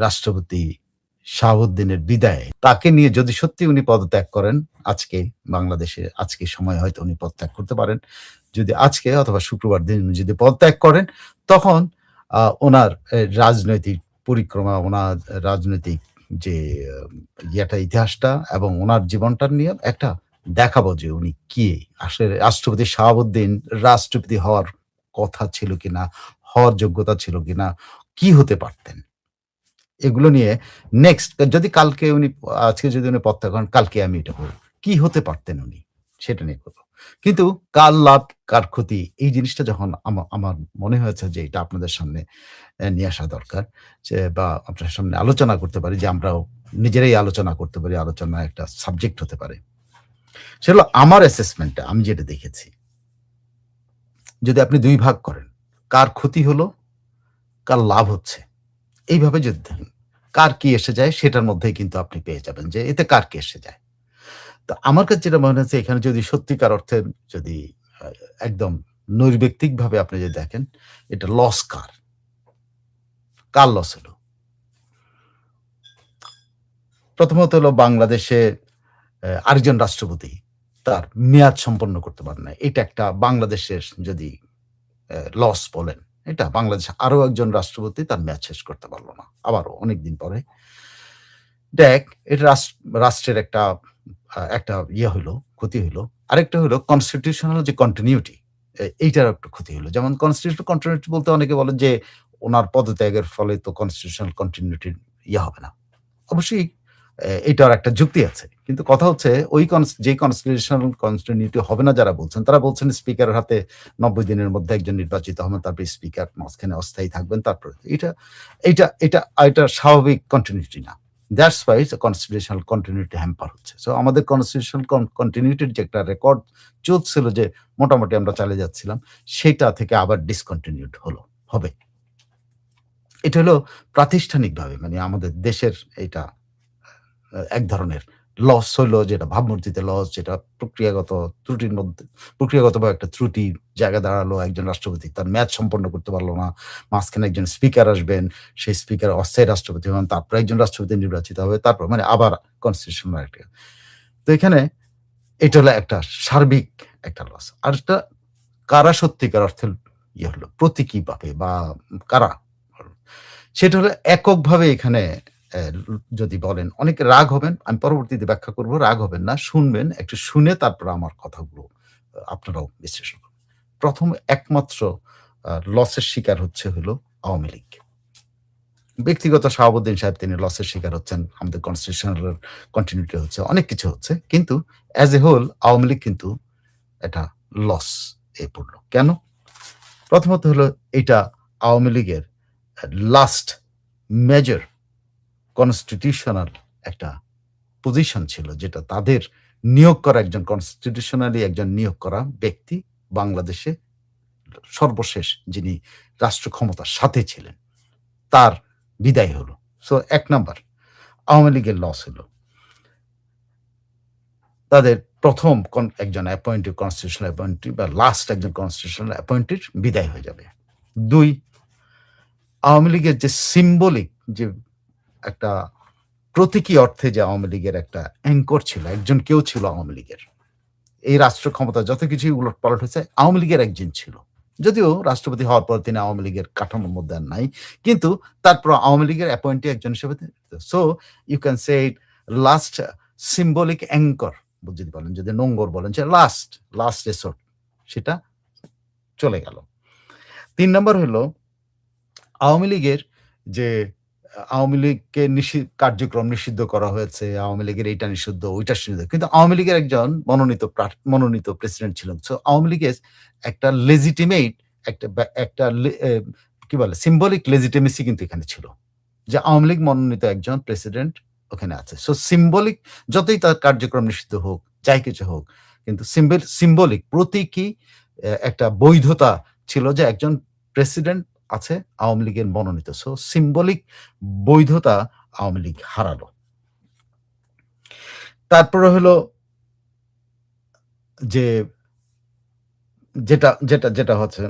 রাষ্ট্রপতি শাহাবুদ্দিনের বিদায়ে তাকে নিয়ে যদি সত্যি উনি পদত্যাগ করেন আজকে বাংলাদেশে আজকে সময় হয়তো উনি পদত্যাগ করতে পারেন। যদি আজকে অথবা শুক্রবার দিন উনি যদি পদত্যাগ করেন তখন উনার রাজনৈতিক পরিক্রমা, উনার রাজনৈতিক যে ইতিহাসটা এবং উনার জীবনটা নিয়ে একটা দেখাবো যে উনি কি আসলে রাষ্ট্রপতি শাহাবুদ্দিন রাষ্ট্রপতি হওয়ার কথা ছিল কিনা, হওয়ার যোগ্যতা ছিল কিনা, কি হতে পারতেন? এগুলো নিয়ে নেক্সট যদি কালকে উনি আজকে যদি উনি পদত্যাগ করেন, কালকে আমি এটা বলব। কি হতে পারতেন উনি? সেটা নিয়ে বলব। কিন্তু কার লাভ, কার ক্ষতি এই জিনিসটা যখন আমার মনে হয়েছে যে এটা আপনাদের সামনে নিয়ে আসা দরকার। যে বা আপনার সামনে আলোচনা করতে পারি যে আমরাও নিজেরাই আলোচনা করতে পারি। আলোচনার একটা সাবজেক্ট হতে পারে। সেটা হলো আমার অ্যাসেসমেন্টটা আমি যেটা দেখেছি। যদি আপনি ২ ভাগ করেন, কার ক্ষতি হলো, কার লাভ হচ্ছে। এইভাবে যদি দেখেন, কার কি এসে যায় সেটার মধ্যেই কিন্তু আপনি পেয়ে যাবেন যে এতে কার কি এসে যায়। তো আমার কাছে যেটা মনে হচ্ছে এখানে যদি সত্যিকার অর্থে যদি আ একদম নৈর্ব্যক্তিকভাবে আপনি যদি দেখেন, এটা লস কার? কার লস হলো? প্রথমত হলো বাংলাদেশে আরেকজন রাষ্ট্রপতি তার মেয়াদ সম্পন্ন করতে পারে নাই। এটা একটা বাংলাদেশের যদি লস বলেন, এটা বাংলাদেশে আরো একজন রাষ্ট্রপতি তার মেয়াদ শেষ করতে পারল না। আবারও অনেকদিন পরে। দেখ এটা রাষ্ট্রের একটা হইলো, ক্ষতি হইলো। আরেকটা হইলো কনস্টিটিউশনাল যে কন্টিনিউটি এইটার একটা ক্ষতি হলো। যেমন কনস্টিটিউশনাল কন্টিনিউটি বলতে অনেকে বলেন যে উনার পদত্যাগের ফলে তো কনস্টিটিউশনাল কন্টিনিউটির হবে না। অবশ্যই এটার একটা যুক্তি আছে। কিন্তু কথা হচ্ছে ওই যে কনস্টিটিউশনাল কন্টিনিউটি হবে না যারা বলছেন, তারা বলছেন স্পিকারের হাতে ৯০ দিনের মধ্যে একজন নির্বাচিত হবেন, তারপরে স্পিকার মাঝখানে অস্থায়ী থাকবেন। তারপরে এটা এইটা এটা এটা স্বাভাবিক কন্টিনিউটি না। That's why constitutional continuity hamper হচ্ছে। সো আমাদের কনস্টিটিউশনাল কন্টিনিউটির যে একটা রেকর্ড চলছিল যে মোটামুটি আমরা চালিয়ে যাচ্ছিলাম, সেটা থেকে আবার ডিসকন্টিনিউড হবে। এটা হলো প্রাতিষ্ঠানিকভাবে মানে আমাদের দেশের এইটা এক ধরনের লস হইলো যেটা ভাবমূর্তিতে লস, যেটা প্রক্রিয়াগতভাবে একটা ত্রুটির জায়গা দাঁড়ালো। একজন রাষ্ট্রপতি তার মেয়াদ সম্পন্ন করতে পারল না। মাঝখানে একজন স্পিকার আসবেন। সেই স্পিকার অস্থায়ী রাষ্ট্রপতি হন। তারপরে একজন রাষ্ট্রপতি নির্বাচিত হবে। তারপর মানে আবার কনস্টিটিউশনাল একটা। তো এখানে এটা হলো একটা সার্বিক একটা লস। আরেকটা কারা সত্যিকার অর্থে হলো প্রতীকী ভাবে বা কারা? সেটা হলো এককভাবে এখানে অ্যা যদি বলেন অনেকে রাগ হবেন। আমি পরবর্তীতে ব্যাখ্যা করব। রাগ হবেন না। শুনবেন। একটু শুনে তারপর আমার কথাগুলো আপনারাও বিশ্লেষণ করবেন। ১ম একমাত্র লসের শিকার হলো আওয়ামী লীগ। ব্যক্তিগত শাহাবুদ্দিন সাহেব তিনি লসের শিকার হচ্ছেন। আমাদের কনস্টিটিউশনাল কন্টিনিউটি হচ্ছে। অনেক কিছু হচ্ছে। কিন্তু as a whole Awami League কিন্তু একটা লস এ পড়ল। কেন? প্রথমত হলো এটা আওয়ামী লীগের লাস্ট মেজর কনস্টিটিউশনাল একটা পজিশন ছিল যেটা তাদের নিয়োগ করা একজন কনস্টিটিউশনালি একজন নিয়োগ করা ব্যক্তি বাংলাদেশে সর্বশেষ যিনি রাষ্ট্র ক্ষমতার সাথে ছিলেন, তার বিদায় হলো। সো ১ নাম্বার আওয়ামী লীগের লস হলো। তাদের ১ম একজন অ্যাপয়েন্টেড কনস্টিটিউশনাল অ্যাপয়েন্টি বা লাস্ট একজন কনস্টিটিউশনাল অ্যাপয়েন্টেড বিদায় হয়ে যাবে। ২ আওয়ামী লীগের যে সিম্বলিক যে একটা প্রতীকী অর্থে যে আওয়ামী লীগের একটা অ্যাঙ্কর ছিল, একজন কেউ ছিল আওয়ামী লীগের। এই রাষ্ট্র ক্ষমতা যত কিছুই উলটপালট হয়েছে, আওয়ামী লীগের একজন ছিল। যদিও রাষ্ট্রপতি হওয়ার পর তিনি আওয়ামী লীগের কাঠামোর মধ্যে আর নাই। কিন্তু তারপর আওয়ামী লীগের অ্যাপয়েন্টি একজন হিসেবে so you can say it last symbolic anchor যদি বলেন, যদি নোঙ্গর বলেন যে লাস্ট রিসোর্ট সেটা চলে গেল। ৩ নাম্বার হলো আওয়ামী লীগের যে আওয়ামী লীগকে কার্যক্রম নিষিদ্ধ করা হয়েছে। আওয়ামী লীগের এইটা নিষিদ্ধ, ওইটা নিষিদ্ধ। কিন্তু আওয়ামী লীগের একজন মনোনীত প্রেসিডেন্ট ছিলেন। সো আওয়ামী লীগের একটা লেজিটিমেট একটা একটা কি বলে সিম্বলিক লেজিটিমেসি কিন্তু এখানে ছিল। যে আওয়ামী লীগ মনোনীত একজন প্রেসিডেন্ট ওখানে আছে। সো সিম্বলিক যতই তার কার্যক্রম নিষিদ্ধ হোক, যাই কিছু হোক, কিন্তু সিম্বলিক প্রতীকী একটা বৈধতা ছিল যে একজন প্রেসিডেন্ট আছে আওয়ামী লীগের মনোনীত। সো সিম্বলিক বৈধতা আওয়ামী লীগ হারালো। তারপরে হলো যে যেটা হচ্ছে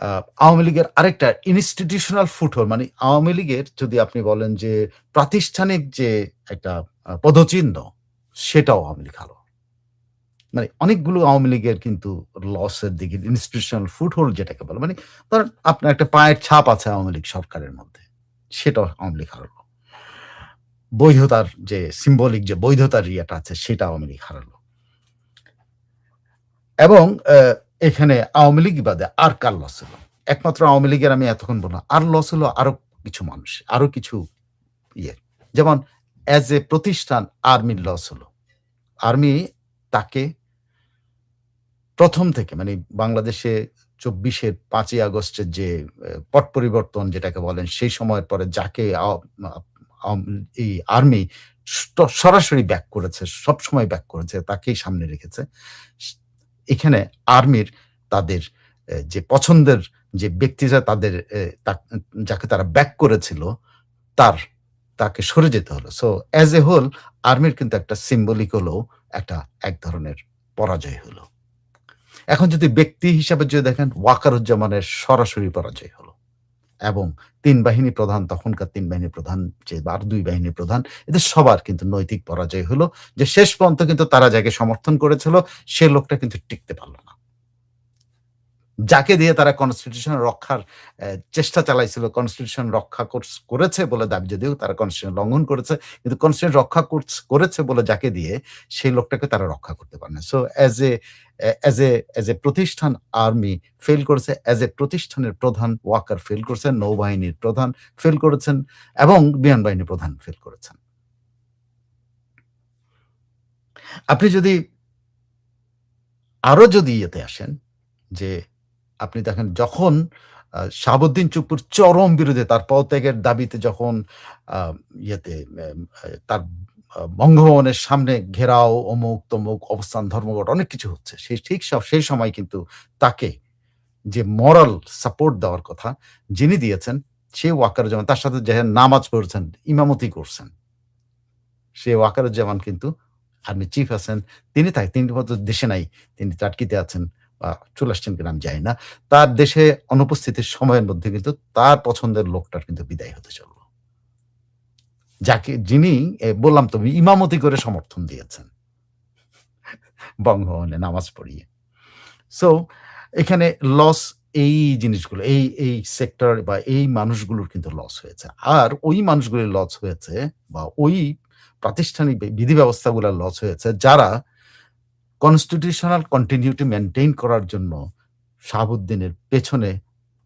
আ আওয়ামী লীগের আরেকটা ইনস্টিটিউশনাল ফুটহোল মানে আওয়ামী লীগের যদি আপনি বলেন যে প্রাতিষ্ঠানিক যে একটা পদচিহ্ন সেটাও আওয়ামী লীগ হারালো। মানে অনেকগুলো আওয়ামী লীগের কিন্তু লসের দিকে ইনস্টিটিউশনাল ফুটহোল্ড যেটাকে বলে। মানে ধরেন আপনার একটা পায়ের ছাপ আছে আওয়ামী লীগ সরকারের মধ্যে। সেটাও আওয়ামী লীগ হারালো। বৈধতার যে সিম্বলিক যে বৈধতার ইয়েটা আছে সেটা আওয়ামী লীগ হারালো। এবং এখানে আওয়ামী লীগ বাদে আর কার লস হলো? একমাত্র আওয়ামী লীগের আমি এতক্ষণ বললাম। আর লস হলো আরো কিছু মানুষ, আরো কিছু ইয়ে। যেমন এজ এ প্রতিষ্ঠান আর্মির লস হলো। আর্মি তাকে ১ম থেকে মানে বাংলাদেশে ২৪ এর ৫ই আগস্টের যে পট পরিবর্তন যেটাকে বলেন, সেই সময়ের পরে যাকে আ আম এই আর্মি সরাসরি ব্যাক করেছে, সবসময় ব্যাক করেছে, তাকেই সামনে রেখেছে। স এখানে আর্মির তাদের যে পছন্দের যে ব্যক্তিরা তাদের যাকে তারা ব্যাক করেছিল, তার তাকে সরে যেতে হলো। সো অ্যাজ এ হোল আর্মির কিন্তু একটা সিম্বলিক হলেও একটা এক ধরনের পরাজয় হলো। এখন যদি ব্যক্তি হিসাবে যদি দেখেন ওয়াকারুজ্জামানের সরাসরি পরাজয় হলো এবং ৩ বাহিনী প্রধান তখনকার ৩ বাহিনী প্রধান যে আর ২ বাহিনী প্রধান এদের সবার কিন্তু নৈতিক পরাজয় হলো যে শেষ পর্যন্ত কিন্তু তারা যাকে সমর্থন করেছিল সে লোকটা কিন্তু টিকতে পারল না। যাকে দিয়ে তারা কনস্টিটিউশন রক্ষার চেষ্টা চালাইছিল, কনস্টিটিউশন রক্ষা করেছে বলে দাবি যদিও তারা কনস্টিটিউশন লঙ্ঘন করেছে। কিন্তু কনস্টিটিউশন রক্ষা করেছে বলে যাকে দিয়ে সেই লোকটাকে তারা রক্ষা করতে পারে না। সো অ্যাজ এ প্রতিষ্ঠান আর্মি ফেইল করেছে, অ্যাজ এ প্রতিষ্ঠানের প্রধান ওয়াকার ফেইল করেছেন, নৌবাহিনীর প্রধান ফেইল করেছেন এবং বিমান বাহিনীর প্রধান ফেইল করেছেন। আপনি যদি আরো যদি ইয়েতে আসেন যে আপনি দেখেন যখন শাহাবুদ্দিন চুপ্পুর চরম বিরোধী তার পদত্যাগের দাবিতে যখন আ ইয়েতে তার বঙ্গভবনের সামনে ঘেরাও, অমুক-তমুক অবস্থান ধর্মঘট অনেক কিছু হচ্ছে। সেই সময় কিন্তু তাকে যে মোরাল সাপোর্ট দেওয়ার কথা যিনি দিয়েছেন সে ওয়াকারুজ্জামান তার সাথে যে নামাজ পড়ছেন, ইমামতি করছেন। সে ওয়াকারুজ্জামান কিন্তু আর্মি চিফ আছেন। তিনি হয়তো দেশে নাই। তিনি টার্কিতে আছেন বা চলে আসছেন কিনা আমি জানি না। তার দেশে অনুপস্থিতির সময়ের মধ্যে কিন্তু তার পছন্দের লোকটার কিন্তু বিদায় হতে চলল। যিনি বললাম তো ইমামতি করে সমর্থন দিয়েছেন বঙ্গভবনে নামাজ পড়িয়ে। সো এখানে লস এই জিনিসগুলো এই সেক্টর বা এই মানুষগুলোর কিন্তু লস হয়েছে। আর ওই মানুষগুলির লস হয়েছে বা ওই প্রাতিষ্ঠানিক বিধি ব্যবস্থাগুলার লস হয়েছে যারা কনস্টিটিউশনাল কন্টিনিউটি মেইনটেইন করার জন্য শাহাবুদ্দিনের পেছনে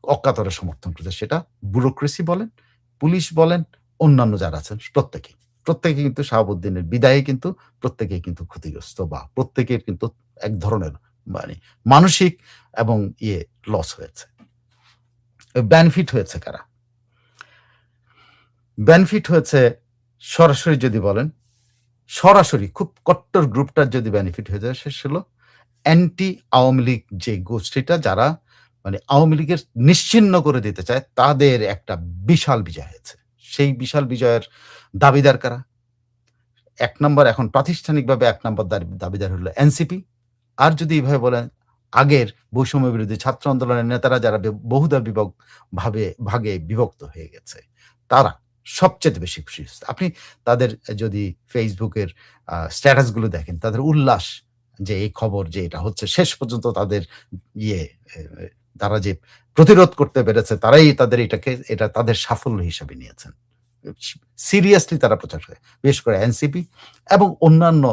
অকাতরে সমর্থন করেছে। সেটা ব্যুরোক্রেসি বলেন, পুলিশ বলেন, অন্যান্য যারা আছেন প্রত্যেকেই। প্রত্যেকেই কিন্তু শাহাবুদ্দিনের বিদায়ে কিন্তু প্রত্যেকেই কিন্তু ক্ষতিগ্রস্ত বা প্রত্যেকের কিন্তু এক ধরনের মানে মানসিক এবং লস হয়েছে। বেনিফিট হয়েছে কারা? বেনিফিট হয়েছে সরাসরি যদি বলেন, সরাসরি খুব কট্টর গ্রুপটার যদি বেনিফিট হয়ে যায় সে হলো অ্যান্টি আওয়ামী লীগ যে গোষ্ঠীটা যারা মানে আওয়ামী লীগের নিশ্চিহ্ন করে দিতে চায় তাদের একটা বিশাল বিজয় হয়েছে। সেই বিশাল বিজয়ের দাবিদার কারা? ১ নাম্বার এখন প্রাতিষ্ঠানিকভাবে ১ নাম্বার দাবিদার হলো এনসিপি। আর যদি এভাবে বলেন আগের বৈষম্য বিরোধী ছাত্র আন্দোলনের নেতারা যারা বহুদা ভাগে বিভক্ত হয়ে গেছে, তারা সবচাইতে বেশি খুশি হয়েছে। আপনি তাদের যদি Facebook এর স্ট্যাটাস গুলো দেখেন, তাদের উল্লাস যে এই খবর যে এটা হচ্ছে শেষ পর্যন্ত তাদের ইয়ে এ তারা যে প্রতিরোধ করতে পেরেছে তারাই এটা তাদের সাফল্য হিসেবে নিয়েছেন। সিরিয়াসলি তারা প্রচার করে। বিশেষ করে এনসিপি এবং অন্যান্য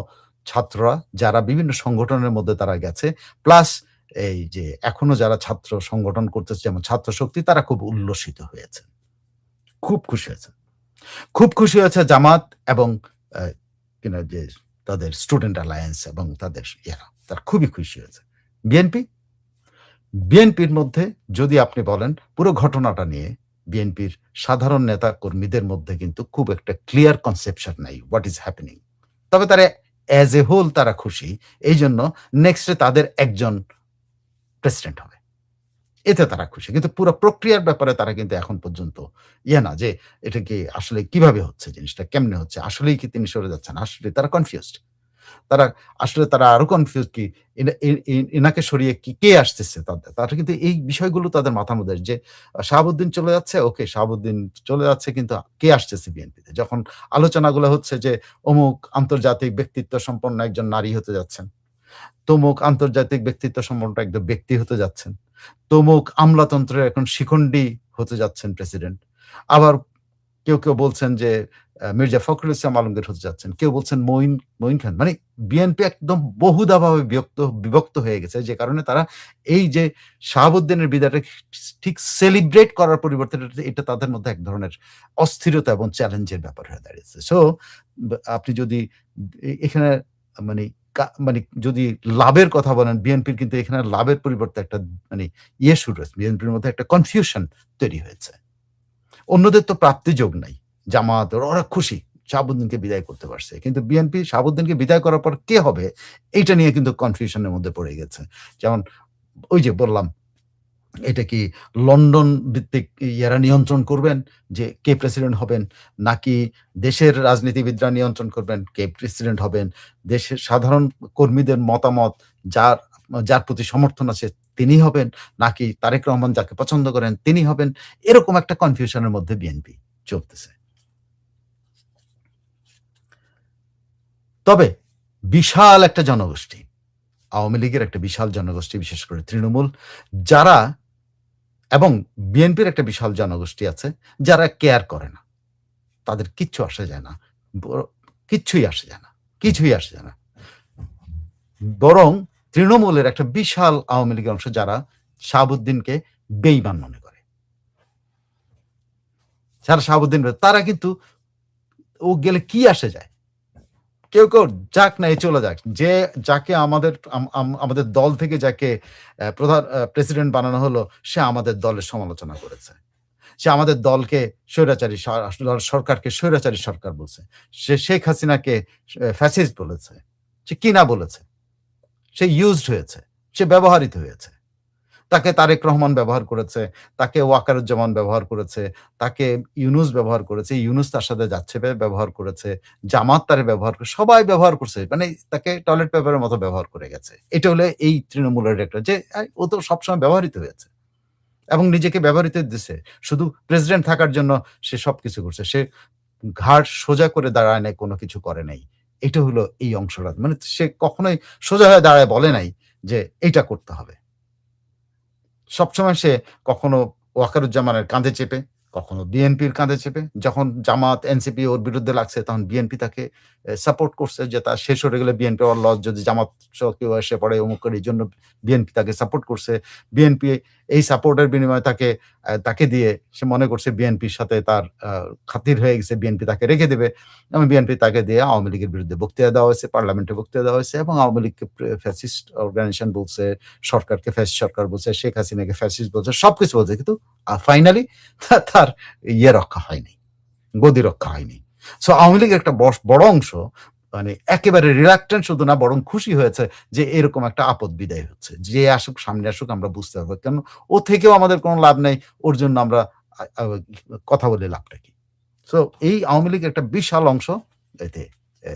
ছাত্ররা যারা বিভিন্ন সংগঠনের মধ্যে তারা গেছে। প্লাস এই যে এখনো যারা ছাত্র সংগঠন করতেছে যেমন ছাত্র শক্তি তারা খুব উল্লসিত হয়েছে। খুব খুশি হয়েছে। খুব খুশি হয়েছে জামাত এবং আ যে তাদের স্টুডেন্ট অ্যালায়েন্স এবং তাদের তারা খুবই খুশি হয়েছে। বিএনপি? বিএনপির মধ্যে যদি আপনি বলেন পুরো ঘটনাটা নিয়ে বিএনপির সাধারণ নেতা কর্মীদের মধ্যে কিন্তু খুব একটা ক্লিয়ার কনসেপশন নাই হোয়াট ইস হ্যাপেনিং। তবে তারা অ্যাজ এ হোল তারা খুশি। এইজন্য নেক্সট এ তাদের একজন প্রেসিডেন্ট হবে। এতে তারা খুশি। কিন্তু পুরো প্রক্রিয়ার ব্যাপারে তারা কিন্তু এখন পর্যন্ত না যে এটা কি আসলে কিভাবে হচ্ছে জিনিসটা কেমনে হচ্ছে? আসলেই কি তিনি সরে যাচ্ছেন? আসলে তারা কনফিউজড। তারা আসলে তারা আরো কনফিউজ কি এনাকে সরিয়ে কে আসতেছে তারা কিন্তু এই বিষয়গুলো তাদের মাথার মধ্যে যে শাহাবুদ্দিন চলে যাচ্ছে, ওকে শাহাবুদ্দিন চলে যাচ্ছে কিন্তু কে আসতেছে বিএনপিতে? যখন আলোচনাগুলো হচ্ছে যে অমুক আন্তর্জাতিক ব্যক্তিত্ব সম্পন্ন একজন নারী হতে যাচ্ছেন, তমুক আন্তর্জাতিক ব্যক্তিত্ব সম্পন্ন একজন ব্যক্তি হতে যাচ্ছেন, তমুক আমলাতন্ত্রের এখন শিখণ্ডী হতে যাচ্ছেন প্রেসিডেন্ট। আবার কেউ বলছেন যে মির্জা ফখরুল ইসলাম আলমগীর হতে যাচ্ছেন। কেউ বলছেন মঈন খান। মানে বিএনপি একদম বহুধাভাবে বিভক্ত হয়ে গেছে। যে কারণে তারা এই যে শাহাবুদ্দিনের বিদায়টা ঠিক সেলিব্রেট করার পরিবর্তে এটা তাদের মধ্যে এক ধরনের অস্থিরতা এবং চ্যালেঞ্জের ব্যাপার হয়ে দাঁড়িয়েছে। সো আপনি যদি এখানে মানে মানে যদি লাভের কথা বলেন, বিএনপির কিন্তু এখানে লাভের পরিবর্তে একটা মানে শুরু হয়েছে। বিএনপির মধ্যে একটা কনফিউশন তৈরি হয়েছে। অন্যদের তো প্রাপ্তি যোগ নাই। জামাত ওরা খুশি শাহাবুদ্দিনকে বিদায় করতে পারছে। কিন্তু বিএনপি শাহাবুদ্দিনকে বিদায় করার পর কে হবে? এইটা নিয়ে কিন্তু কনফিউশন এর মধ্যে পড়ে গেছে। যেমন ওই যে বললাম, এটা কি লন্ডন ভিত্তিক ইয়ারা নিয়ন্ত্রণ করবেন যে কে প্রেসিডেন্ট হবেন? নাকি দেশের রাজনীতিবিদরা নিয়ন্ত্রণ করবেন কে প্রেসিডেন্ট হবেন? দেশের সাধারণ কর্মীদের মতামত যার যার প্রতি সমর্থন আছে তিনি হবেন? নাকি তারেক রহমান যাকে পছন্দ করেন তিনি হবেন? এরকম একটা কনফিউশন এর মধ্যে বিএনপি চলতেছে। তবে বিশাল একটা জনগোষ্ঠী, আওয়ামী লীগের একটা বিশাল জনগোষ্ঠী বিশেষ করে তৃণমূল যারা এবং বিএনপির একটা বিশাল জনগোষ্ঠী আছে যারা কেয়ার করে না। তাদের কিচ্ছু আসে যায় না। ব কিচ্ছুই আসে যায় না। কিছুই আসে যায় না। বরং তৃণমূলের একটা বিশাল আওয়ামী লীগের অংশ যারা শাহাবুদ্দিনকে বেঈমান মনে করে। যারা শাহাবুদ্দিন তারা কিন্তু ও গেলে কি আসে যায়? কেউ যাক না, চলে যাক। যাকে আমাদের দল থেকে যাকে প্রধান প্রেসিডেন্ট বানানো হলো সে আমাদের দলের সমালোচনা করেছে। সে আমাদের দলকে স্বৈরাচারী সরকারকে স্বৈরাচারী সরকার বলছে। সে শেখ হাসিনাকে ফ্যাসিস্ট বলেছে। সে কি না বলেছে? সে ইউজড হয়েছে। সে ব্যবহৃত হয়েছে। তাকে তারেক রহমান ব্যবহার করেছে, তাকে ওয়াকারুজ্জামান ব্যবহার করেছে, তাকে ইউনূস ব্যবহার করেছে, ইউনূস তার সাথে যাচ্ছে ব্যবহার করেছে, জামাত তারে ব্যবহার করে সবাই ব্যবহার করছে। মানে তাকে টয়লেট পেপারের মতো ব্যবহার করে গেছে। এটা হলো এই তৃণমূলের একটা যে ও তো সবসময় ব্যবহৃত হয়েছে। এবং নিজেকে ব্যবহৃত দিছে। শুধু প্রেসিডেন্ট থাকার জন্য সে সবকিছু করছে। সে ঘাড় সোজা করে দাঁড়ায় নাই, কোনো কিছু করে নাই। এটা হলো এই অংশটা। মানে সে কখনোই সোজা হয়ে দাঁড়ায় বলে নাই যে এইটা করতে হবে। সবসময় সে কখনো ওয়াকারুজ্জামানের কাঁধে চেপে, কখনো বিএনপির কাঁধে চেপে, যখন জামাত, এনসিপি ওর বিরুদ্ধে লাগছে তখন বিএনপি তাকে সাপোর্ট করছে যে তার শেষ হয়ে গেলে বিএনপি ওর লস যদি জামাত সহ কেউ এসে পড়ে অমুক করে এইজন্য বিএনপি তাকে সাপোর্ট করছে। বিএনপি এই সাপোর্টের বিনিময়ে তাকে দিয়ে সে মনে করছে বিএনপির সাথে তার খাতির হয়ে গেছে, বিএনপি তাকে রেখে দেবে এবং বিএনপি তাকে দিয়ে আওয়ামী লীগের বিরুদ্ধে বক্তৃতা দেওয়া হয়েছে, পার্লামেন্টে বক্তৃতা দেওয়া হয়েছে এবং আওয়ামী লীগকে ফ্যাসিস্ট অর্গানাইজেশন বলছে, সরকারকে ফ্যাসিস্ট সরকার বলছে, শেখ হাসিনাকে ফ্যাসিস্ট বলছে, সবকিছু বলছে। কিন্তু ফাইনালি তার রক্ষা হয়নি, গদি রক্ষা হয়নি। সো আওয়ামী লীগের একটা বড় অংশ মানে একেবারে রিলাক্টেন্ট শুধু না বরং খুশি হয়েছে যে এরকম একটা আপদ বিদায় হচ্ছে। যে আসুক সামনে আসুক আমরা বুঝতে পারবো। কেন ও থেকেও আমাদের কোনো লাভ নাই। ওর জন্য আমরা আ আ কথা বলে লাভটা কি? সো এই আওয়ামী লীগের একটা বিশাল অংশ এতে এ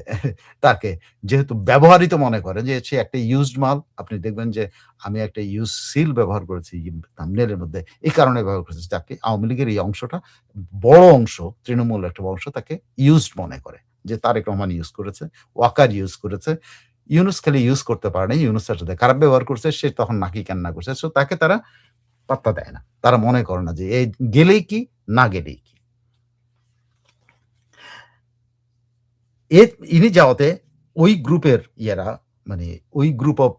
তাকে যেহেতু ব্যবহৃত মনে করে যে সে একটা ইউজড মাল। আপনি দেখবেন যে আমি একটা ইউজ সিল ব্যবহার করেছি থাম্বনেইল এর মধ্যে। এই কারণে ব্যবহার করেছি যাকে আওয়ামী লীগের এই অংশটা বড় অংশ, তৃণমূলের একটা অংশ তাকে ইউজড মনে করে। যে তারেক রহমান ইউজ করেছে, ওয়াকার ইউজ করেছে। ইউনূস খালি ইউজ করতে পারে নাই। ইউনূস তার সাথে খারাপ ব্যবহার করছে। সে তখন নাকি কান্না করছে। সো তাকে তারা পাত্তা দেয় না। তারা মনে করে না যে গেলেই কি, না গেলেই কি। ইনি যাওয়াতে ওই গ্রুপের মানে ওই গ্রুপ অফ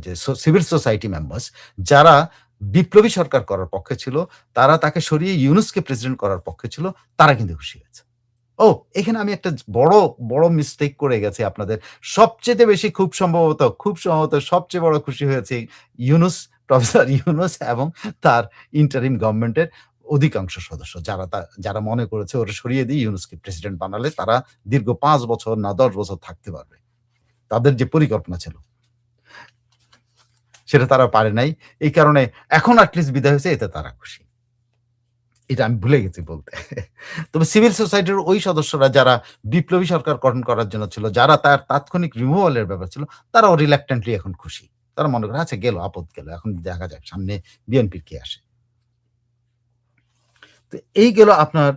যে সিভিল সোসাইটি মেম্বার্স যারা বিপ্লবী সরকার করার পক্ষে ছিল, তারা তাকে সরিয়ে ইউনূসকে প্রেসিডেন্ট করার পক্ষে ছিল, তারা কিন্তু খুশি হয়েছে। ও এখানে আমি একটা বড় মিস্টেক করে গেছি আপনাদের। সবচাইতে বেশি খুব সম্ভবত সবচেয়ে বড় খুশি হয়েছে ইউনূস, প্রফেসর ইউনূস এবং তার ইন্টারিম গভর্নমেন্টের অধিকাংশ সদস্য। যারা মনে করেছে ওরা সরিয়ে দিয়ে ইউনূসকে প্রেসিডেন্ট বানালে তারা দীর্ঘ ৫ বছর না ১০ বছর থাকতে পারবে। তাদের যে পরিকল্পনা ছিল সেটা তারা পারে নাই। এই কারণে এখন এট লিস্ট বিদায় হয়েছে, এতে তারা খুশি। এটা আমি ভুলে গেছি বলতে। তবে সিভিল সোসাইটির ওই সদস্যরা যারা বিপ্লবী সরকার গঠন করার জন্য ছিল, যারা তার তাৎক্ষণিক রিমুভাল এর ব্যাপার ছিল, তারাও রিল্যাক্টেন্টলি এখন খুশি। তারা মনে করে আচ্ছা গেল, আপদ গেল। এখন দেখা যাক সামনে বিএনপির কে আসে। তো এই গেল আপনার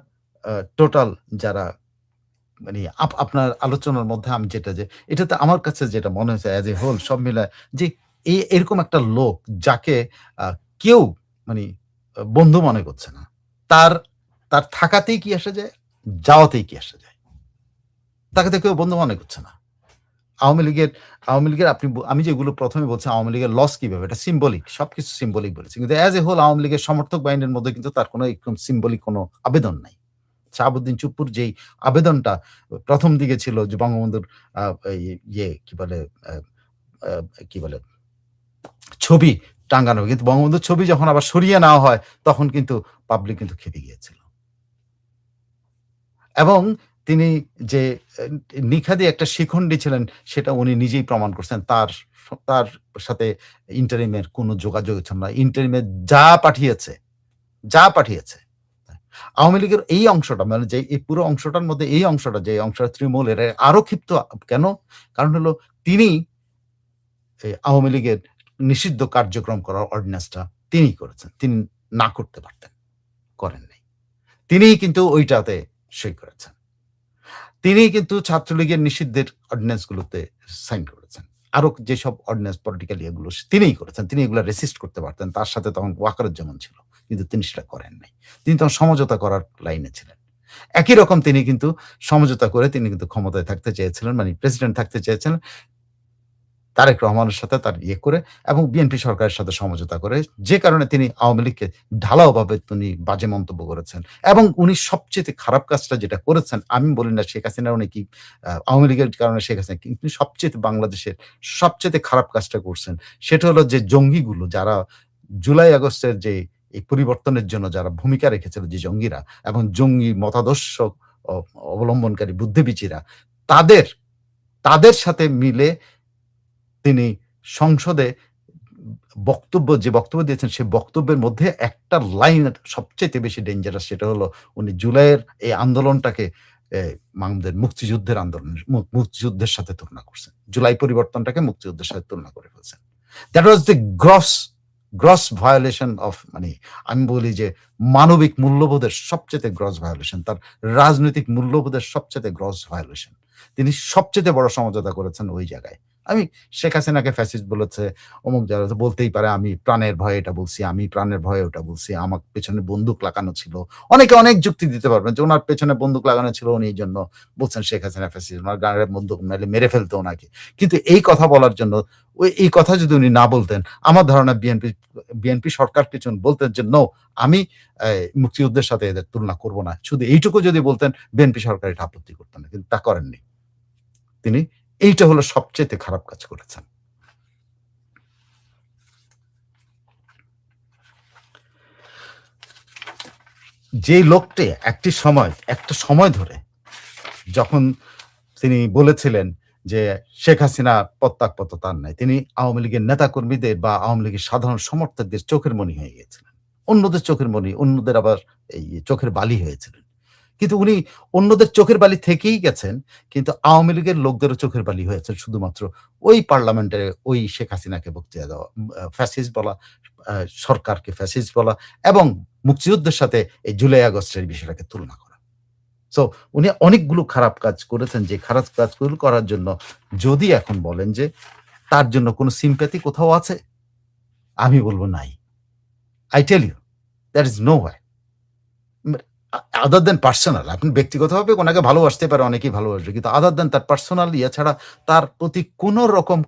টোটাল যারা মানে আপনার আলোচনার মধ্যে আমি এটাতে আমার কাছে যেটা মনে হয়েছে এজ এ হোল সব মিলায় যে এরকম একটা লোক যাকে আ কেউ মানে বন্ধু মনে করছে না। তার তার থাকাতেই কি আসে যায়, যাওয়াতেই কি আসে যায়। তাকে তো কেউ বন্ধু মনে করছে না। আওয়ামী লীগের আওয়ামী লীগের আমি যেগুলো ১ম এ বলছি আওয়ামী লীগের লস কিভাবে? এটা সিম্বলিক। সবকিছু সিম্বলিক বলেছি। কিন্তু এজ এ হোল আওয়ামী লীগের সমর্থক বাহিনীর মধ্যে কিন্তু তার কোন এরকম সিম্বলিক কোন আবেদন নাই। শাহাবুদ্দিন চুপ্পুর যেই আবেদনটা ১ম দিকে ছিল যে বঙ্গবন্ধুর আ এই কি বলে আ আ কি বলে ছবি টাঙ্গানো। কিন্তু বঙ্গবন্ধুর ছবি যখন আবার সরিয়ে নেওয়া হয় তখন কিন্তু পাবলিক কিন্তু খেপে গিয়েছিল। এবং তিনি যে নিখাদি একটা শিখণ্ডী ছিলেন সেটা উনি নিজেই প্রমাণ করছেন। তার সাথে ইন্টারিম এর কোন যোগাযোগ ছিল না। ইন্টারিম এ যা পাঠিয়েছে, যা পাঠিয়েছে আওয়ামী লীগের এই অংশটা মানে যে এই পুরো অংশটার মধ্যে এই অংশটা যে অংশটা তৃণমূলের আরো ক্ষিপ্ত কেন? কারণ হলো তিনি আওয়ামী লীগের নিষিদ্ধ কার্যক্রম করার অর্ডিন্যান্সটা তিনিই করেছেন। তিনি না করতে পারতেন, করেন নাই। তিনিই কিন্তু ঐটাতে সই করেছেন। তিনিই কিন্তু ছাত্রলীগের নিষিদ্ধের অর্ডিন্যান্স গুলোতে সাইন করেছেন। আরো যেসব অর্ডিন্যান্স পলিটিক্যালি এগুলো তিনিই করেছেন। তিনি এগুলা রেসিস্ট করতে পারতেন। তার সাথে তখন ওয়াকারুজ্জামান ছিল। কিন্তু তিনি সেটা করেন নাই। তিনি তখন সমঝোতা করার লাইনে ছিলেন। একই রকম তিনি কিন্তু সমঝোতা করে তিনি কিন্তু ক্ষমতায় থাকতে চেয়েছিলেন। মানে প্রেসিডেন্ট থাকতে চেয়েছিলেন। তারেক রহমানের সাথে তার করে এবং বিএনপি সরকারের সাথে সমঝোতা করে যে কারণে তিনি আওয়ামী লীগকে ঢালাওভাবে তিনি বাজে মন্তব্য করেছেন। এবং উনি সবচাইতে খারাপ কাজটা যেটা করেছেন, আমি বলি না শেখ হাসিনার উনি কি আওয়ামী লীগের কারণে শেখ হাসিনা কিন্তু সবচাইতে বাংলাদেশের সবচাইতে খারাপ কাজটা করছেন। সেটা হলো যে জঙ্গিগুলো যারা জুলাই আগস্টের যে এই পরিবর্তনের জন্য যারা ভূমিকা রেখেছিল যে জঙ্গিরা এবং জঙ্গি মতাদর্শ অ অবলম্বনকারী বুদ্ধিবীচিরা তাদের, তাদের সাথে মিলে তিনি সংসদে বক্তব্য দিয়েছেন, সে বক্তব্যের মধ্যে একটা লাইন সবচাইতে বেশি ডেঞ্জারাস সেটা হলো উনি জুলাইয়ের এই আন্দোলনটাকে আমাদের মুক্তিযুদ্ধের আন্দোলন মুক্তিযুদ্ধের সাথে তুলনা করছেন। জুলাই পরিবর্তনটাকে মুক্তিযুদ্ধের সাথে তুলনা করে ফেলছেন। That was the gross violation of মানে আমি বলি যে মানবিক মূল্যবোধের সবচাইতে গ্রস ভায়োলেশন। তার রাজনৈতিক মূল্যবোধের সবচাইতে গ্রস ভায়োলেশন। তিনি সবচাইতে বড় সমঝোতা করেছেন ওই জায়গায়। আমি শেখ হাসিনাকে ফ্যাসিস্ট বলেছে, অমুক যারা বলতেই পারে আমি প্রাণের ভয়ে এটা বলছি, আমি প্রাণের ভয়ে ওটা বলছি, আমার পেছনে বন্দুক লাগানো ছিল। অনেকে অনেক যুক্তি দিতে পারবেন যে উনার পেছনে বন্দুক লাগানো ছিল উনি এইজন্য বলছেন শেখ হাসিনা ফ্যাসিস্ট। উনার গায়ে বন্দুক নাইলে মেরে ফেলতো উনাকে। কিন্তু এই কথা বলার জন্য এই কথা যদি উনি না বলতেন, আমার ধারণা বিএনপি সরকার পিছন বলতেন যে নো আমি মুক্তিযুদ্ধের সাথে এদের তুলনা করব না। শুধু এইটুকু যদি বলতেন বিএনপি সরকার এটা আপত্তি করত না। কিন্তু তা করেননি। তিনি এইটা হলো সবচাইতে খারাপ কাজ করেছেন। যেই লোকটি একটা সময় ধরে যখন তিনি বলেছিলেন যে শেখ হাসিনা পদত্যাগ নাই। তিনি আওয়ামী লীগের নেতাকর্মীদের বা আওয়ামী লীগের সাধারণ সমর্থকদের চোখের মণি হয়ে গিয়েছিলেন। অন্যদের চোখের মণি, অন্যদের আবার এই চোখের বালি হয়েছিলেন। কিন্তু উনি অন্যদের চোখের বালি থেকেই গেছেন। কিন্তু আওয়ামী লীগের লোকদেরও চোখের বালি হয়েছেন শুধুমাত্র ওই পার্লামেন্টে ওই শেখ হাসিনাকে বক্তৃতা দেওয়া, ফ্যাসিস্ট বলা, আ সরকারকে ফ্যাসিস্ট বলা এবং মুক্তিযুদ্ধের সাথে এই জুলাই আগস্টের বিষয়টাকে তুলনা করা। সো উনি অনেকগুলো খারাপ কাজ করেছেন যে খারাপ কাজগুলো করার জন্য যদি এখন বলেন যে তার জন্য কোন sympathy কোথাও আছে? আমি বলব নাই। I tell you there is nowhere. Um other than personal আপনি ব্যক্তিগতভাবে উনাকে ভালোবাসতে পারে, অনেকেই ভালোবাসবে। কিন্তু আদার দ্যান তার পার্সোনাল ছাড়া তার প্রতি কোন রকম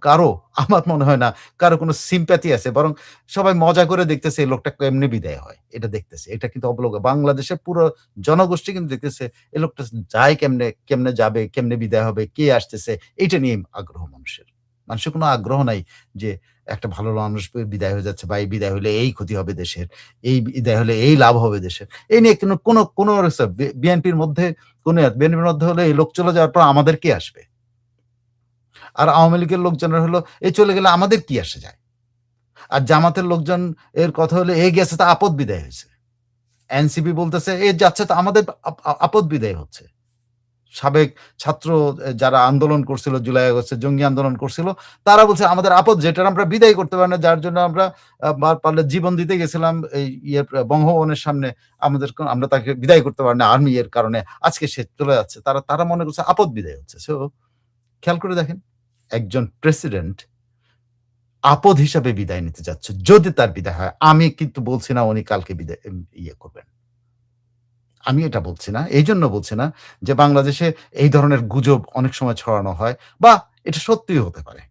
আমার মনে হয় না কারো কোন sympathy আছে। বরং সবাই মজা করে দেখতেছে এই লোকটা কেমনে বিদায় হয়। এটা দেখতেছে। এটা কিন্তু বাংলাদেশের পুরো জনগোষ্ঠী কিন্তু দেখতেছে এই লোকটা যায় কেমনে, কেমনে যাবে, কেমনে বিদায় হবে, কে আসতেছে এইটা নিয়ে আগ্রহ মানুষের। মানুষের কোন আগ্রহ নাই যে একটা ভালো মানুষ বিদায় হয়ে যাচ্ছে বা এই বিদায় হলে এই ক্ষতি হবে দেশের, এই বিদায় হলে এই লাভ হবে দেশের। এই নিয়ে কোন বিএনপির মধ্যে হলে এই লোক চলে যাওয়ার পর আমাদের কি আসবে? আর আওয়ামী লীগের লোকজনের হলো এই চলে গেলে আমাদের কি আসে যায়? আর জামাতের লোকজন এর কথা হলো গেছে তা আপদ বিদায় হইছে। এনসিপি বলতেছে এ যাচ্ছে তো আমাদের আপদ বিদায় হচ্ছে। সাবেক ছাত্র যারা আন্দোলন করছিল জুলাই আগস্টে জঙ্গি আন্দোলন করছিল, তারা বলছে আমাদের আপদ যেটার আমরা বিদায় করতে পারি না, যার জন্য আমরা পারলে জীবন দিতে গেছিলাম এই বঙ্গভবনের সামনে আমরা তাকে বিদায় করতে পারি না আর্মি এর কারণে আজকে সে চলে যাচ্ছে। তারা তারা মনে করছে আপদ বিদায় হচ্ছে। সো খেয়াল করে দেখেন, একজন প্রেসিডেন্ট আপদ হিসাবে বিদায় নিতে যাচ্ছে। যদি তার বিদায় হয়, আমি কিন্তু বলছি না উনি কালকে বিদায় করবেন। আমি এটা বলছি না। এইজন্য বলছি না যে বাংলাদেশে এই ধরনের গুজব অনেক সময় ছড়ানো হয় বা এটা সত্যিও হতে পারে।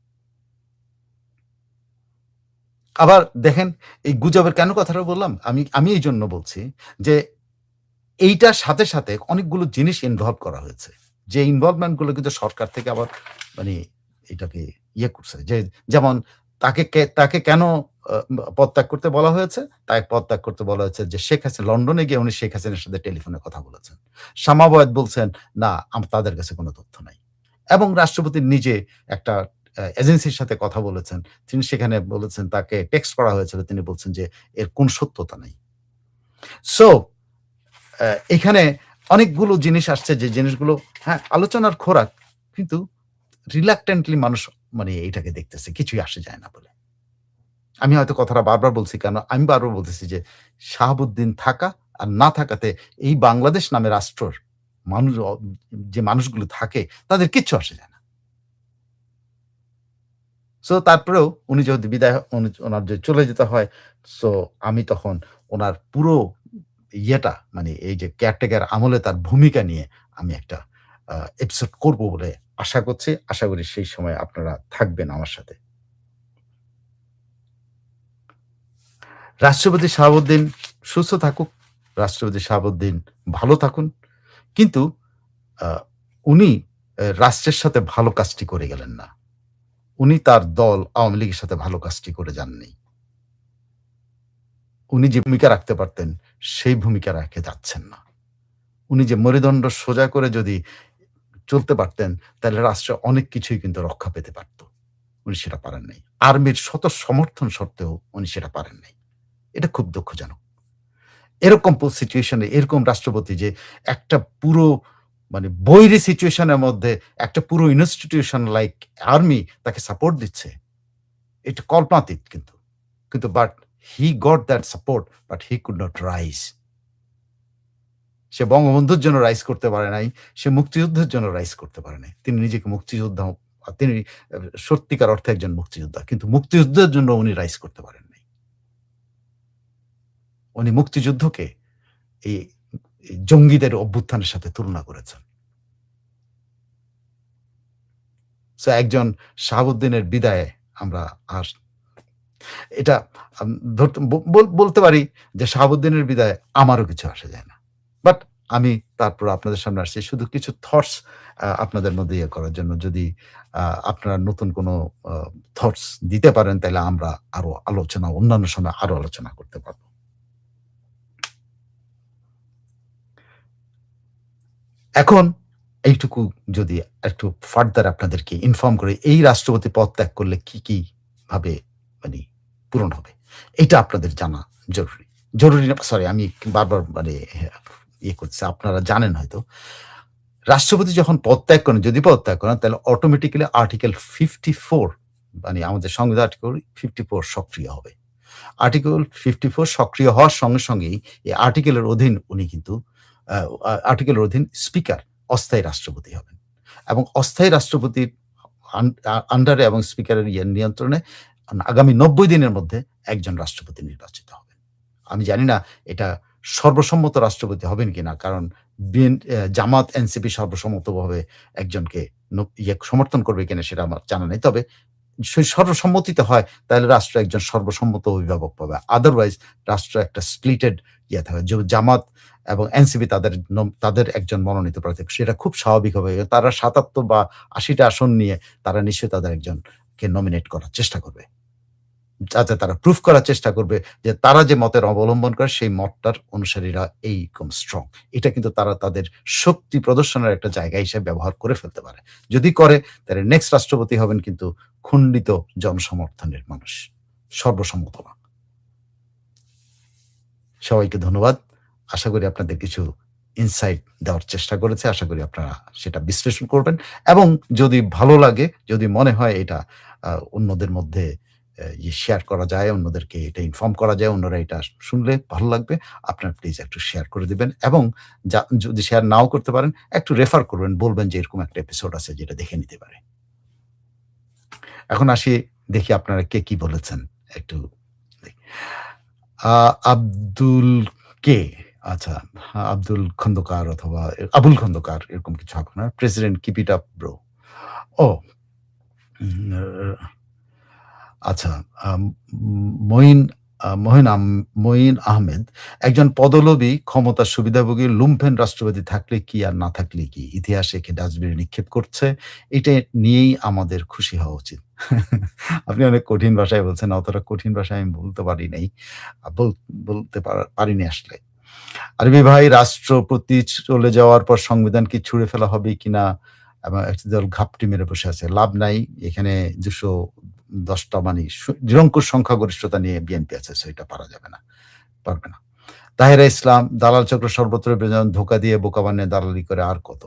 আবার দেখেন এই গুজবের কেন কথাটা বললাম? আমি এইজন্য বলছি যে এইটার সাথে, সাথে অনেকগুলো জিনিস ইনভলভ করা হয়েছে। যে ইনভলভমেন্ট গুলো কিন্তু সরকার থেকে আবার মানে এটাকে করছে। যেমন তাকে কেন পদত্যাগ করতে বলা হয়েছে? তাকে পদত্যাগ করতে বলা হয়েছে যে শেখ হাসিনা লন্ডনে গিয়ে উনি শেখ হাসিনার সাথে টেলিফোনে কথা বলেছেন। শামা আওয়াজ বলছেন, "না, তাদের কাছে কোনো তথ্য নাই।" এবং রাষ্ট্রপতি নিজে একটা এজেন্সির সাথে কথা বলেছেন। তিনি সেখানে বলেছেন তাকে টেক্সট করা হয়েছিল। তিনি বলছেন যে এর কোন সত্যতা নাই। সো এখানে অনেকগুলো জিনিস আসছে যে জিনিসগুলো হ্যাঁ, আলোচনার খোরাক। কিন্তু রিলাক্টেন্টলি মানুষ মানে এটাকে দেখতেছে। কিছুই আসে যায় না বলে। আমি হয়তো কথাটা বারবার বলছি কেন? আমি বারবার বলতেছি যে শাহাবুদ্দিন থাকা আর না থাকাতে এই বাংলাদেশ নামে রাষ্ট্রর মানুষ যে মানুষগুলো থাকে তাদের কিচ্ছু আসে যায় না। সো তারপরেও উনি যদি উনার যদি চলে যেতে হয়, সো আমি তখন উনার পুরো মানে এই যে কেয়ারটেকার আমলে তার ভূমিকা নিয়ে আমি একটা আ এপিসোড করব বলে আশা করছি। আশা করি সেই সময় আপনারা থাকবেন আমার সাথে। রাষ্ট্রপতি শাহাবুদ্দিন সুস্থ থাকুক, রাষ্ট্রপতি শাহাবুদ্দিন ভালো থাকুন। কিন্তু আ উনি রাষ্ট্রের সাথে ভালো কাজটি করে গেলেন না। উনি তার দল আওয়ামী লীগের সাথে ভালো কাজটি করে যাননি। উনি যে ভূমিকা রাখতে পারতেন, সেই ভূমিকা রেখে যাচ্ছেন না। উনি যে মেরুদণ্ড সোজা করে যদি চলতে পারতেন, তাহলে রাষ্ট্রে অনেক কিছুই কিন্তু রক্ষা পেতে পারত। উনি সেটা পারেন নাই। আর্মির শত সমর্থন সত্ত্বেও উনি সেটা পারেন নাই। এটা খুব দুঃখজনক। এরকম সিচুয়েশন এ এরকম রাষ্ট্রপতি যে একটা পুরো মানে বৈরী সিচুয়েশন এর মধ্যে একটা পুরো ইনস্টিটিউশন লাইক আর্মি তাকে সাপোর্ট দিচ্ছে। এটা কল্পনাতীত কিন্তু। কিন্তু but he got that support but he could not rise. সে বঙ্গবন্ধুর জন্য রাইজ করতে পারে নাই। সে মুক্তিযুদ্ধের জন্য রাইজ করতে পারে নাই। তিনি নিজেকে মুক্তিযোদ্ধা তিনি সত্যিকার অর্থে একজন মুক্তিযোদ্ধা। কিন্তু মুক্তিযুদ্ধের জন্য উনি রাইজ করতে পারেন নাই। উনি মুক্তিযুদ্ধকে এই জঙ্গিদের অভ্যুত্থানের সাথে তুলনা করেছেন। সো একজন শাহাবুদ্দিনের বিদায়ে আমরা আর এটা আম ধরতে বলতে পারি যে শাহাবুদ্দিনের বিদায়ে আমারও কিছু আসে যায় না। বাট আমি তারপর আপনাদের সামনে আসছি শুধু কিছু থটস আপনাদের মধ্যে করার জন্য। যদি আপনারা নতুন কোনো আ থটস দিতে পারেন তাইলে আমরা আরো অন্যান্য সময় আরো আলোচনা করতে পারব। এখন এইটুকু যদি একটু ফার্দার আপনাদেরকে ইনফর্ম করি, এই রাষ্ট্রপতি পদত্যাগ করলে কি ভাবে মানে পূরণ হবে? এইটা আপনাদের জানা জরুরি। জরুরি না সরি আমি বারবার মানে করছি। আপনারা জানেন হয়তো। রাষ্ট্রপতি যখন পদত্যাগ করেন, যদি পদত্যাগ করেন তাহলে অটোমেটিক্যালি আর্টিকেল 54 মানে আমাদের সংবিধান আর্টিকেল 54 সক্রিয় হবে। আর্টিকেল 54 সক্রিয় হওয়ার সঙ্গে, সঙ্গেই এই আর্টিকেলের অধীন উনি কিন্তু আ আর্টিকেলের অধীন স্পিকার অস্থায়ী রাষ্ট্রপতি হবেন। এবং অস্থায়ী রাষ্ট্রপতির আন্ডারে এবং স্পিকারের নিয়ন্ত্রণে আগামী ৯০ দিনের মধ্যে একজন রাষ্ট্রপতি নির্বাচিত হবেন। আমি জানি না এটা সর্বসম্মত রাষ্ট্রপতি হবেন কিনা। কারণ জামাত এনসিপি সর্বসম্মতভাবে একজনকে সমর্থন করবে কিনা সেটা আমার জানা নেই। তবে সর্বসম্মতিতে হয় তাহলে রাষ্ট্র একজন সর্বসম্মত অভিভাবক পাবে। আদারওয়াইজ রাষ্ট্র একটা স্প্লিটেড থাকে। জামাত এবং এনসিপি তাদের একজন মনোনীত প্রার্থী। সেটা খুব স্বাভাবিক হবে। তারা ৭৭ বা ৮০ টা আসন নিয়ে তারা নিশ্চয়ই তাদের একজনকে নমিনেট করার চেষ্টা করবে। যাতে তারা প্রুফ করার চেষ্টা করবে যে তারা যে মতের অবলম্বন করে সেই মতটার অনুসারীরা এইরকম স্ট্রং। এটা কিন্তু তারা তাদের শক্তি প্রদর্শনের একটা জায়গা হিসেবে ব্যবহার করে ফেলতে পারে। যদি করে তাহলে নেক্সট রাষ্ট্রপতি হবেন কিন্তু খণ্ডিত জনসমর্থনের মানুষ। সর্বসম্মত না। সবাইকে ধন্যবাদ। আশা করি আপনাদের কিছু ইনসাইট দেওয়ার চেষ্টা করেছি। আশা করি আপনারা সেটা বিশ্লেষণ করবেন এবং যদি ভালো লাগে, যদি মনে হয় এটা অন্যদের মধ্যে শেয়ার করা যায়, অন্যদেরকে এটা ইনফর্ম করা যায়, অন্যরা এটা শুনলে ভালো লাগবে, আপনারা প্লিজ একটু শেয়ার করে দিবেন এবং যদি শেয়ার নাও করতে পারেন, একটু রেফার করবেন। বলবেন যে এরকম একটা এপিসোড আছে যেটা দেখে নিতে পারে। এখন আসি, দেখি আপনারা কে কি বলেছেন। একটু দেখি। আ আব্দুল কে? আচ্ছা, আব্দুল খন্দকার অথবা আবুল খন্দকার এরকম কিছু হবে না? President keep it up bro. ও উম আচ্ছা, আম মঈন আ মহিন আম মঈন আহমেদ, একজন পদলোভী ক্ষমতার সুবিধাভোগী লুম্পেন রাষ্ট্রপতি থাকলে কি আর না থাকলে কি? ইতিহাস একে ডাস্টবিনে নিক্ষেপ করছে। এটা নিয়েই আমাদের খুশি হওয়া উচিত। আপনি অনেক কঠিন ভাষায় বলছেন। অতটা কঠিন ভাষায় আমি বলতে পারি নাই। আ বল বলতে পারিনি আসলে। আরবি ভাই, রাষ্ট্রপতি চলে যাওয়ার পর সংবিধান কি ছুঁড়ে ফেলা হবে কিনা? এবং একটি দল ঘাপটি মেরে বসে আছে। লাভ নাই। এখানে ২১০ টা মানে নিরঙ্কুশ সংখ্যাগরিষ্ঠতা নিয়ে বিএনপি আছে। সো এটা পারা যাবে না। পারবে না। তাহেরা ইসলাম, দালাল চক্র সর্বত্র বিরাজমান, ধোঁকা দিয়ে বোকা বানিয়ে দালালি করে আর কত?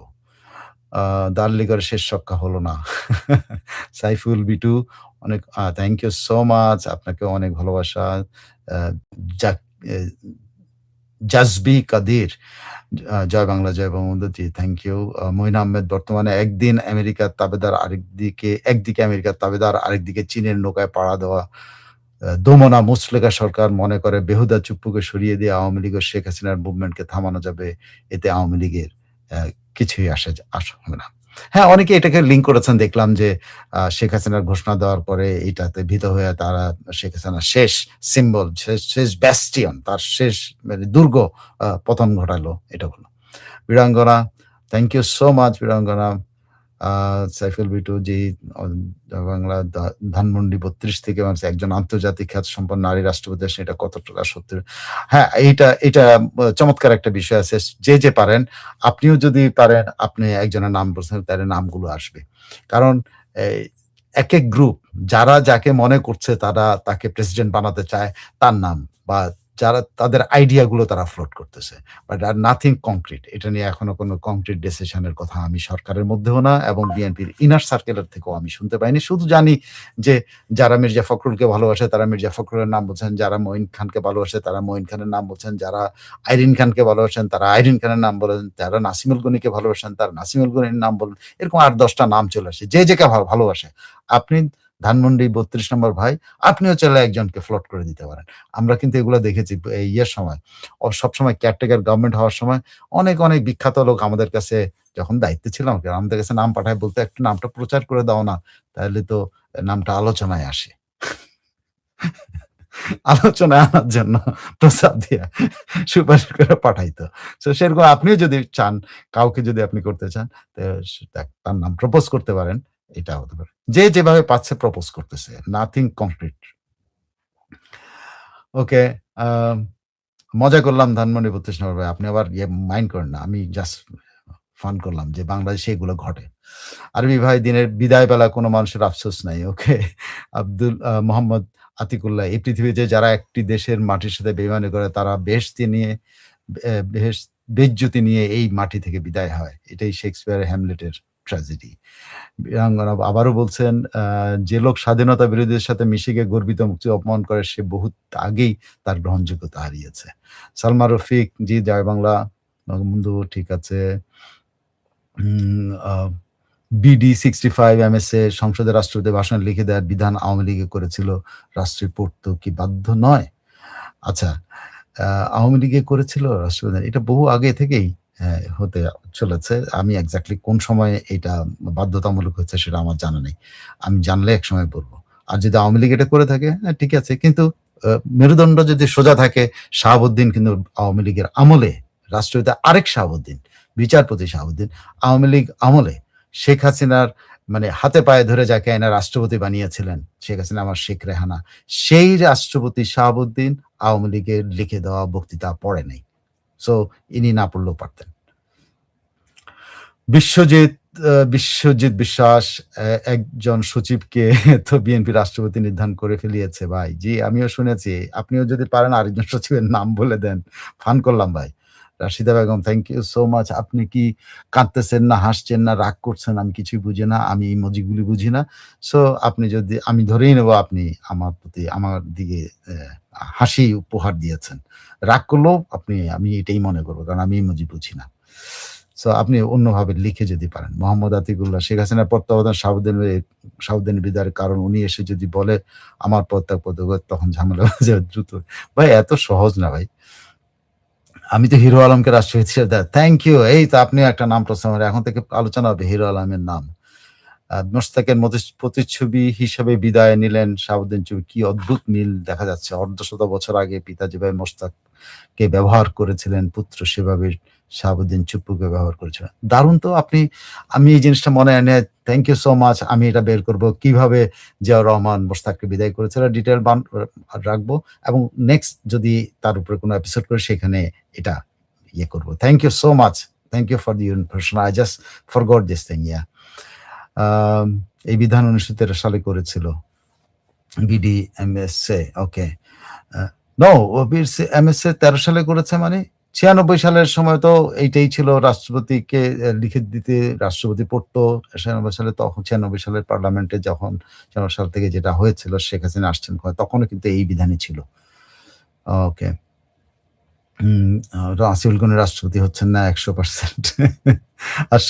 আ দালালি করে শেষ রক্ষা হলো না। সাইফুল বিটু, অনেক থ্যাংক ইউ সো মাচ। আপনাকেও অনেক ভালোবাসা। আ যাক এ জাজবি কাদির, জয় বাংলা, জয় বঙ্গবন্ধু। জি, থ্যাংক ইউ। মঈন আহমেদ, বর্তমানে একদিকে আমেরিকার তাবেদার, আরেকদিকে চীনের নৌকায় পাড়া দেওয়া দোমনা মুচলেকা সরকার মনে করে বেহুদা চুপ্পুকে সরিয়ে দিয়ে আওয়ামী লীগ ও শেখ হাসিনার মুভমেন্টকে থামানো যাবে। এতে আওয়ামী লীগের কিছুই আসা হবে না। হ্যাঁ, অনেকে এটাকে লিঙ্ক করেছেন দেখলাম যে শেখ হাসিনার ঘোষণা দেওয়ার পরে এটাতে ভীত হয়ে তারা শেখ হাসিনার শেষ সিম্বল, শেষ ব্যাস্টিয়ন, তার শেষ মানে দুর্গ পতন ঘটালো। এটা হলো। বীরাঙ্গনা, থ্যাংক ইউ সো মাচ বীরাঙ্গনা। আ সাইফুল বিটু জি, অ বাংলা ধানমন্ডি ৩২ থেকে বলছে, একজন আন্তর্জাতিক খ্যাতিসম্পন্ন নারী রাষ্ট্রপতি আসেন, এটা কতটা সত্যি? হ্যাঁ, এটা চমৎকার একটা বিষয় আছে। যে পারেন, আপনিও যদি পারেন, আপনি একজনের নাম বলছেন, তার নামগুলো আসবে। কারণ এই একেক গ্রুপ যারা যাকে মনে করছে তারা তাকে প্রেসিডেন্ট বানাতে চায়, তার নাম বা যারা তাদের আইডিয়া গুলো তারা ফ্লোট করতেছে। But are nothing concrete. এটা নিয়ে এখনো কোনো কংক্রিট ডিসিশন এর কথা আমি সরকারের মধ্যেও না এবং বিএনপির ইনার সার্কেল এর থেকেও আমি শুনতে পাইনি। শুধু জানি যে যারা মির্জা ফখরুলকে ভালোবাসে তারা মির্জা ফখরুলের নাম বলছেন, যারা মঈন খানকে ভালোবাসে তারা মঈন খানের নাম বলছেন, যারা আইরিন খানকে ভালোবাসেন তারা আইরিন খানের নাম বলেন, যারা নাসিমুল গনিকে ভালোবাসেন তারা নাসিমুল গনির নাম বলেন। এরকম ৮-১০ টা নাম চলে আসে। যে যাকে ভালোবাসে। আপনি ধানমন্ডি ৩২ নম্বর ভাই, আপনিও চাইলে একজনকে ফ্লট করে দিতে পারেন। আমরা কিন্তু এগুলা দেখেছি এই ইয়ের সময়। সবসময় কেয়ারটেকার গভর্নমেন্ট হওয়ার সময় অনেক বিখ্যাত লোক আমাদের কাছে যখন দায়িত্বে ছিলাম, আমাদের কাছে নাম পাঠায় বলতো, "একটু নামটা প্রচার করে দাও না। তাহলে তো নামটা আলোচনায় আসে।" আলোচনায় আনার জন্য প্রস্তাব দিয়া সুপারিশ করে পাঠাইতো। সো সেরকম আপনিও যদি চান, কাউকে যদি আপনি করতে চান, তো তার নাম প্রপোজ করতে পারেন। এটা হতে পারে। যে যেভাবে পাচ্ছে প্রপোজ করতেছে। Nothing concrete. ওকে, আম মজা করলাম ধানমন্ডি ৩২ নম্বর ভাই। আপনি আবার মাইন্ড করেন না। আমি জাস্ট ফান করলাম যে বাংলাদেশে এগুলো ঘটে। আরবি ভাই, দিনের বিদায় বেলা কোনো মানুষের আফসোস নাই। ওকে। মোহাম্মদ আতিকুল্লাহ, এই পৃথিবীতে যারা একটি দেশের মাটির সাথে বেইমানি করে তারা বেইজ্জতি নিয়ে এই মাটি থেকে বিদায় হয়। এটাই শেক্সপিয়ারের হ্যামলেটের ট্র্যাজেডি। বীরাঙ্গনা আবারও বলছেন, যে লোক স্বাধীনতা বিরোধীদের সাথে মিশে গিয়ে গর্বিত মুক্তির অপমান করে সে বহুত আগেই তার গ্রহণযোগ্যতা হারিয়েছে। সালমা রফিক জি, জয় বাংলা, বঙ্গবন্ধু ঠিক আছে। উম আ বিডি 65 এমএসএ, সংসদে রাষ্ট্রপতি ভাষণ লিখে দেওয়ার বিধান আওয়ামী লীগে করেছিল। রাষ্ট্রে পড়তো কি বাধ্য নয়? আচ্ছা, আ আওয়ামী লীগে করেছিল রাষ্ট্রপতি। এটা বহু আগে থেকেই হতে চলেছে। আমি এক্সাক্টলি কোন সময়ে এটা বাধ্যতামূলক হয়েছে সেটা আমার জানা নেই। আমি জানলে একসময় বলব। আর যদি আওয়ামী লীগ এটা করে থাকে, হ্যাঁ, ঠিক আছে। কিন্তু আ মেরুদণ্ড যদি সোজা থাকে, শাহাবুদ্দিন কিন্তু আওয়ামী লীগের আমলে রাষ্ট্রপতি আরেক শাহাবুদ্দিন, বিচারপতি শাহাবুদ্দিন আওয়ামী লীগ আমলে শেখ হাসিনার মানে হাতে পায়ে ধরে যাকে এনে রাষ্ট্রপতি বানিয়েছিলেন, শেখ হাসিনা আমার শেখ রেহানা, সেই রাষ্ট্রপতি শাহাবুদ্দিন আওয়ামী লীগের লিখে দেওয়া বক্তৃতা পড়ে নাই। সো ইনি না পড়লেও পারতেন। বিশ্বজিৎ বিশ্বজিৎ বিশ্বাস, একজন সচিবকে তো বিএনপি রাষ্ট্রপতি নির্ধারণ করে ফেলিয়েছে ভাই। জি, আমিও শুনেছি। আপনিও যদি পারেন আরেকজন সচিবের নাম বলে দেন। ফান করলাম ভাই। Rashida Begum, thank you so much. আপনি কি কাঁদতেছেন না হাসছেন না রাগ করছেন আমি কিছুই বুঝি না। আমি ইমোজিগুলি বুঝি না। সো আপনি যদি আমি ধরেই নেব আপনি আমার প্রতি আমার দিকে হাসি উপহার দিয়েছেন। রাগ করলেও আমি এটাই মনে করব। কারণ আমি ইমোজি বুঝি না। সো আপনি অন্যভাবে লিখে যদি পারেন। মোহাম্মদ আতিকুল্লাহ, শেখ হাসিনার তত্ত্বাবধান সাউদ্দিন বিদায়ের কারণ উনি এসে যদি বলে আমার পদত্যাগ তখন ঝামেলা হয়ে যাবে দ্রুত। ভাই এত সহজ না ভাই। আমি তো হিরো আলমকে রাষ্ট্রপতি হিসেবে থ্যাংক ইউ। এই তো আপনিও একটা নাম প্রস্তাব এখন থেকে আলোচনা হবে হিরো আলমের নাম। মোশতাকের প্রতিচ্ছবি হিসেবে বিদায় নিলেন শাহাবুদ্দিন চুপ্পু। কি অদ্ভুত মিল দেখা যাচ্ছে। অর্ধশত বছর আগে পিতা যেভাবে মোশতাককে ব্যবহার করেছিলেন, পুত্র সেভাবে শাহাবুদ্দিন চুপ্পুকে ব্যবহার করেছিলেন। দারুণ তো আমি এই জিনিসটা মনে এনে থ্যাংক ইউ সো মাচ। আমি এটা বের করব কিভাবে জিয়াউর রহমান মোশতাককে বিদায় করেছিলেন ডিটেইল রাখবো এবং নেক্সট যদি তার উপরে কোনো এপিসোড করি সেখানে এটা করব। Thank you so much. Thank you for the information. I just forgot this thing, yeah. Um এই বিধান ১৯১৩ সালে করেছিল। বিডিএমএসএ, ওকে। আ নো, এমএসএ ১৩ সালে করেছে মানে ৯৬ সালের সময় তো এইটাই ছিল রাষ্ট্রপতিকে লিখে দিতে রাষ্ট্রপতি পড়তো। ৯৬ সালে তখন ৯৬ সালের পার্লামেন্টে যখন ৯৬ সাল থেকে যেটা হয়েছিল শেখ হাসিনা আসছেন তখনও কিন্তু এই বিধানই ছিল। ওকে। আসিফুল গনি রাষ্ট্রপতি হচ্ছেন না ১০০% আর